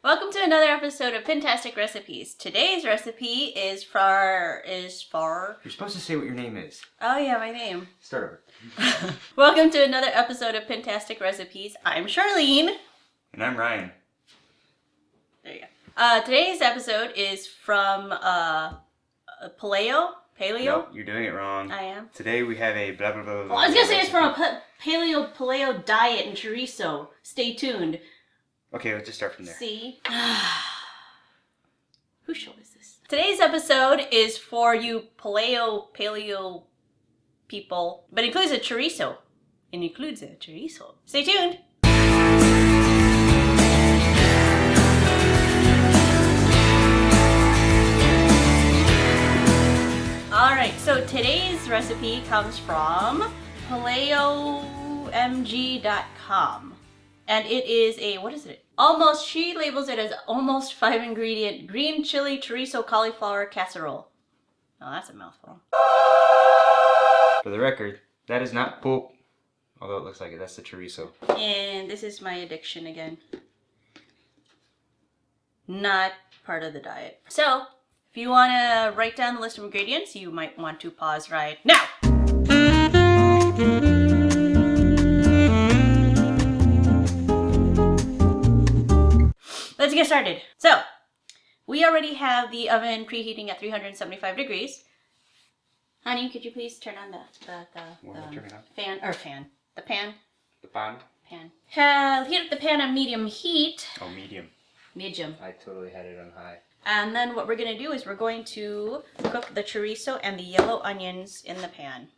Welcome to another episode of Pintastic Recipes. Today's recipe is for... You're supposed to say what your name is. Oh yeah, my name. Start over. Welcome to another episode of Pintastic Recipes. I'm Charlene. And I'm Ryan. There you go. Today's episode is from Paleo? Nope, you're doing it wrong. I am. Today we have a blah blah blah. Well, I was gonna say it's from a paleo diet and chorizo. Stay tuned. Okay, let's just start from there. See? Whose show is this? Today's episode is for you paleo people, but includes a chorizo. Stay tuned. Alright, so today's recipe comes from paleomg.com. And it is a, what is it? She labels it as almost 5 ingredient green chili chorizo cauliflower casserole. Oh, that's a mouthful. For the record, that is not poop. Although it looks like it, that's the chorizo. And this is my addiction again. Not part of the diet. So, if you want to write down the list of ingredients, you might want to pause right now. Let's get started. So, we already have the oven preheating at 375 degrees. Honey, could you please turn on the pan? The pan. Heat up the pan on medium heat. Oh, medium. Medium. I totally had it on high. And then what we're going to do is we're going to cook the chorizo and the yellow onions in the pan.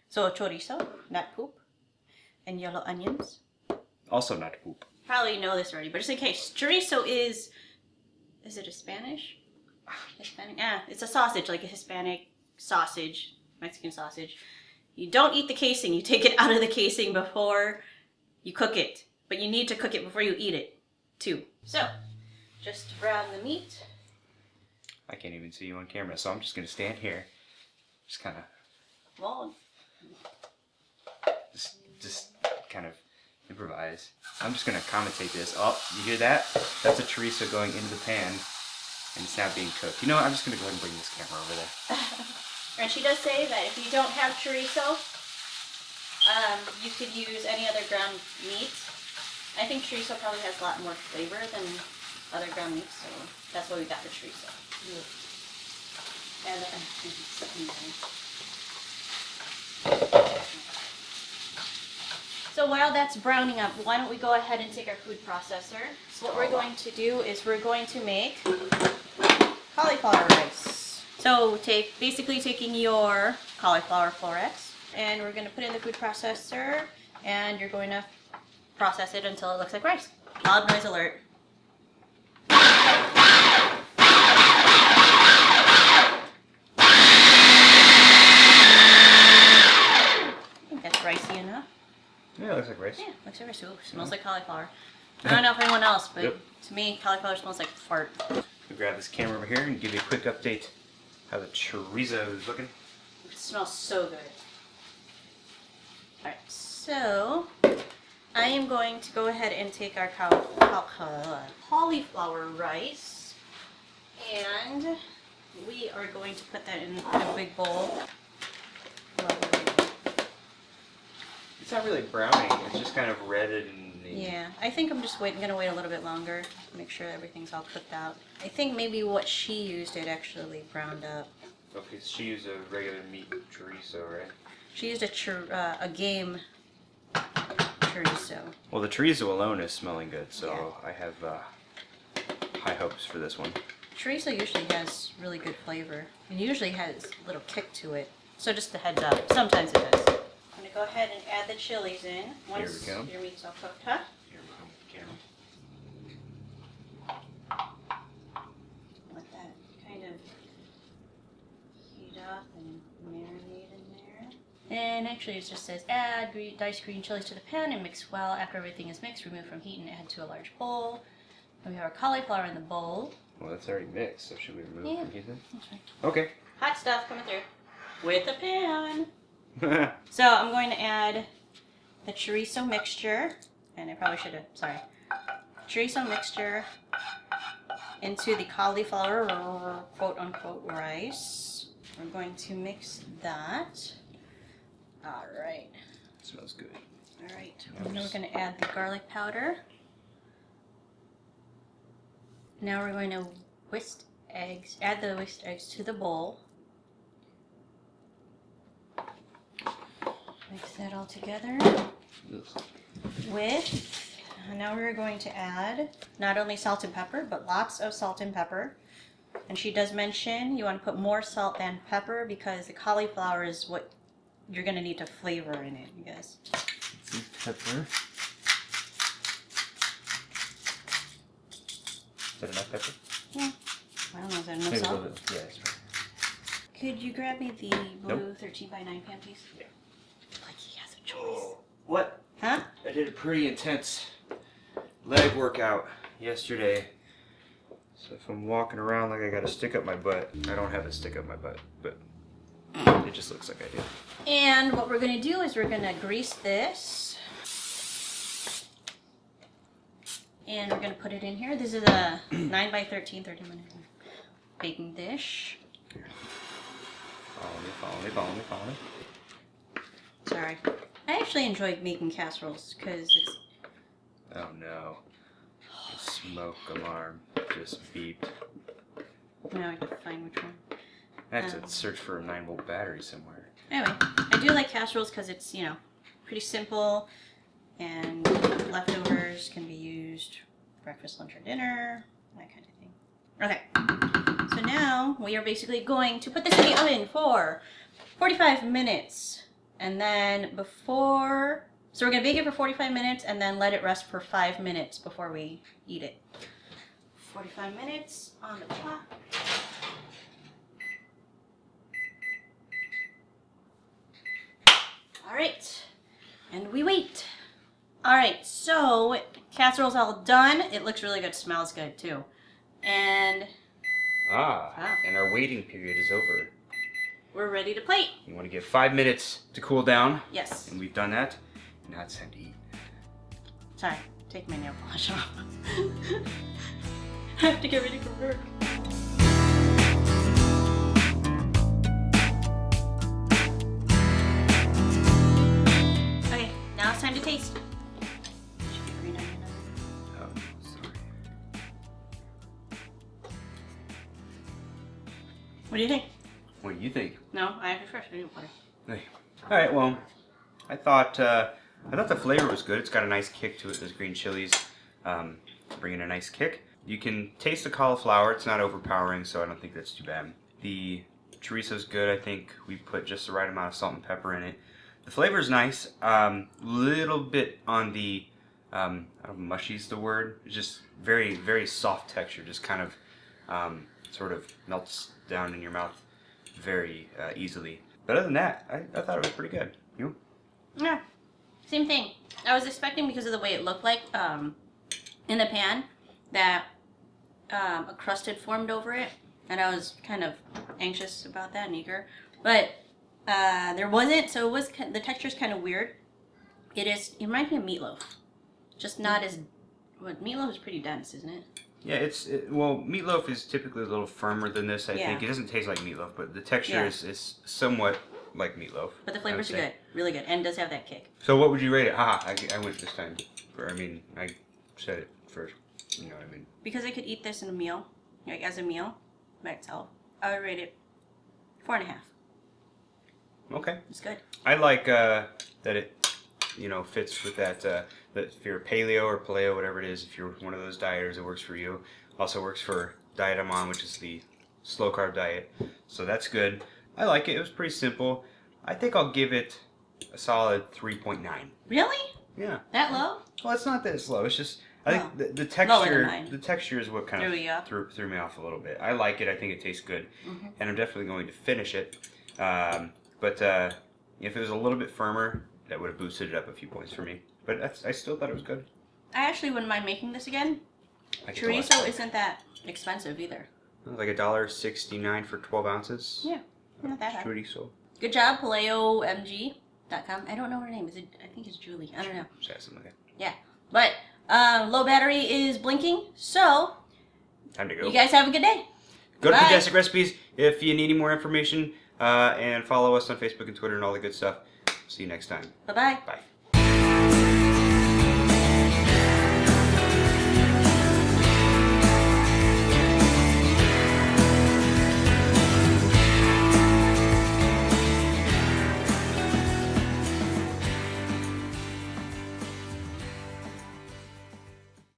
So chorizo, not poop, and yellow onions. Also not poop. Probably know this already, but just in case. Chorizo is it a Spanish? Hispanic? It's a sausage, like a Hispanic sausage, Mexican sausage. You don't eat the casing. You take it out of the casing before you cook it. But you need to cook it before you eat it, too. So, just brown the meat. I can't even see you on camera, so I'm just going to stand here. Just kind of... Well... Just kind of improvise. I'm just going to commentate this. Oh, you hear that? That's a chorizo going into the pan, and it's now being cooked. You know what? I'm just going to go ahead and bring this camera over there. And she does say that if you don't have chorizo, you could use any other ground meat. I think chorizo probably has a lot more flavor than other ground meats, so that's why we got the chorizo. And so while that's browning up, why don't we go ahead and take our food processor. So what we're going to do is we're going to make cauliflower rice. So basically taking your cauliflower florets, and we're going to put it in the food processor, and you're going to process it until it looks like rice. Loud noise alert. I think that's ricey enough. Yeah, it looks like rice. Yeah, looks like rice. Ooh, smells like cauliflower. I don't know if anyone else, but to me, cauliflower smells like fart. We'll grab this camera over here and give you a quick update how the chorizo is looking. It smells so good. Alright, so I am going to go ahead and take our cauliflower rice, and we are going to put that in a big bowl. It's not really browning, it's just kind of redded and... Yeah, I think I'm just going to wait a little bit longer, make sure everything's all cooked out. I think maybe what she used it actually browned up. Okay, so she used a regular meat chorizo, right? She used a game chorizo. Well, the chorizo alone is smelling good, so yeah. I have high hopes for this one. Chorizo usually has really good flavor, and usually has a little kick to it. So just a heads up, sometimes it does. I'm going to go ahead and add the chilies in once your meat's all cooked, huh? Here we go, camera. Let that kind of heat up and marinate in there. And actually it just says add diced green chilies to the pan and mix well. After everything is mixed, remove from heat and add to a large bowl. And we have our cauliflower in the bowl. Well, that's already mixed, so should we remove it from heat then? That's right. Okay. Hot stuff coming through. With the pan. So I'm going to add the chorizo mixture, and I probably should have, sorry. Chorizo mixture, into the cauliflower, quote unquote, rice. We're going to mix that. All right. Smells good. All right. And then we're going to add the garlic powder. Now we're going to whisk eggs. Add the whisked eggs to the bowl. Mix that all together with, now we're going to add not only salt and pepper, but lots of salt and pepper. And she does mention you want to put more salt than pepper because the cauliflower is what you're going to need to flavor in it, you guys. Some pepper. Is that enough pepper? Yeah. I don't know, is that enough Maybe a salt? little bit. Yeah, that's right. Could you grab me the blue 13 by 9 pan, please? Yeah. Like he has a choice. What? Huh? I did a pretty intense leg workout yesterday. So if I'm walking around like I got a stick up my butt, I don't have a stick up my butt, but it just looks like I do. And what we're going to do is we're going to grease this. And we're going to put it in here. This is a 9 by 13, 30-minute baking dish. Follow me. Sorry. I actually enjoy making casseroles because it's... Oh no. The smoke alarm just beeped. Now I have to find which one. I have to search for a 9-volt battery somewhere. Anyway, I do like casseroles because it's, you know, pretty simple. And leftovers can be used breakfast, lunch, or dinner. That kind of thing. Okay. So now we are basically going to put this in the oven for 45 minutes. And then before... So we're going to bake it for 45 minutes and then let it rest for 5 minutes before we eat it. 45 minutes on the clock. Alright. And we wait. Alright, so casserole's all done. It looks really good. Smells good too. And... And our waiting period is over. we're ready to plate. You want to give 5 minutes to cool down. Yes. And we've done that. Now it's time to eat. Sorry, take my nail polish off. I have to get ready for work. Okay, now it's time to taste. Should be green onion on it. Oh, sorry. What do you think? What do you think? No, I have it fresh. I didn't put it. Hey. All right. Well, I thought the flavor was good. It's got a nice kick to it. Those green chilies bring in a nice kick. You can taste the cauliflower. It's not overpowering, so I don't think that's too bad. The chorizo's good. I think we put just the right amount of salt and pepper in it. The flavor's nice. Little bit on the I don't know, mushy's the word. It's just very, very soft texture. Just kind of sort of melts down in your mouth very easily. But other than that, I thought it was pretty good. You? Yeah, same thing. I was expecting, because of the way it looked like in the pan, that a crust had formed over it, and I was kind of anxious about that and eager. But there wasn't, so it was, the texture's kind of weird. It reminds me of meatloaf, just not as, meatloaf is pretty dense, isn't it? Yeah, well, meatloaf is typically a little firmer than this, I think. It doesn't taste like meatloaf, but the texture is somewhat like meatloaf. But the flavors are good, really good, and it does have that kick. So what would you rate it? I went this time. I said it first. You know what I mean? Because I could eat this in a meal, like as a meal by itself, I would rate it 4.5. Okay. It's good. I like that it, fits with that if you're paleo or paleo, whatever it is, if you're one of those dieters, it works for you. Also works for diet I'm on, which is the slow carb diet. So that's good. I like it. It was pretty simple. I think I'll give it a solid 3.9. Really? Yeah. That low? Well, it's not that slow. It's just I think the Lower than texture. mine. The texture is what kind of threw me off a little bit. I like it. I think it tastes good, and I'm definitely going to finish it. But if it was a little bit firmer, that would have boosted it up a few points for me. But I still thought it was good. I actually wouldn't mind making this again. Chorizo isn't that expensive either. It was like $1.69 for 12 ounces. Yeah, not that bad. Chorizo. Good job, PaleoMG.com. I don't know her name. I think it's Julie. I don't know. Something like that. Yeah, but low battery is blinking, so Time to go. You guys have a good day. Go to Bye. Pintastic Recipes if you need any more information, and follow us on Facebook and Twitter and all the good stuff. See you next time. Bye-bye. Bye.